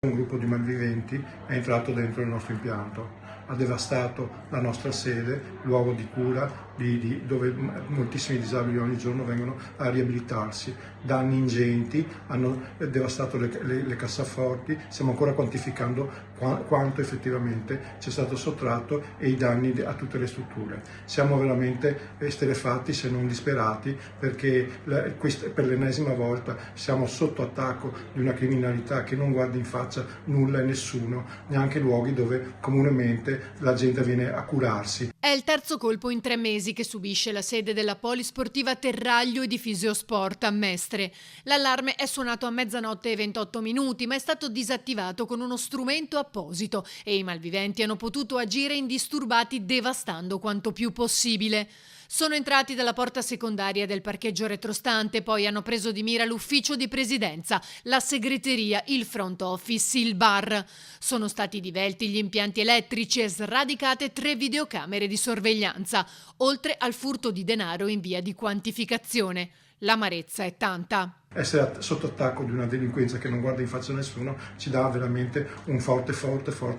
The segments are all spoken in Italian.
Un gruppo di malviventi è entrato dentro il nostro impianto, ha devastato la nostra sede, luogo di cura dove moltissimi disabili ogni giorno vengono a riabilitarsi. Danni ingenti, hanno devastato le cassaforti, stiamo ancora quantificando quanto effettivamente ci è stato sottratto e i danni a tutte le strutture. Siamo veramente esterrefatti, se non disperati, perché per l'ennesima volta siamo sotto attacco di una criminalità che non guarda in faccia nulla e nessuno, neanche luoghi dove comunemente la gente viene a curarsi. È il terzo colpo in 3 mesi che subisce la sede della Polisportiva Terraglio e di Fisiosport a Mestre. L'allarme è suonato a 00:28, ma è stato disattivato con uno strumento apposito e i malviventi hanno potuto agire indisturbati, devastando quanto più possibile. Sono entrati dalla porta secondaria del parcheggio retrostante, poi hanno preso di mira l'ufficio di presidenza, la segreteria, il front office, il bar. Sono stati divelti gli impianti elettrici e sradicate 3 videocamere di sorveglianza, oltre al furto di denaro in via di quantificazione. L'amarezza è tanta. Essere sotto attacco di una delinquenza che non guarda in faccia a nessuno ci dà veramente un forte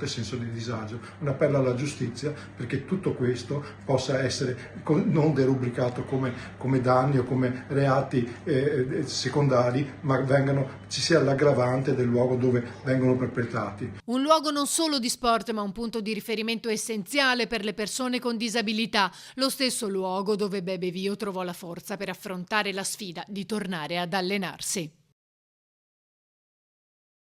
senso di disagio. Un appello alla giustizia perché tutto questo possa essere non derubricato come danni o come reati secondari, ma ci sia l'aggravante del luogo dove vengono perpetrati. Un luogo non solo di sport, ma un punto di riferimento essenziale per le persone con disabilità. Lo stesso luogo dove Bebe Vio trovò la forza per affrontare la sfida di tornare ad allenarsi.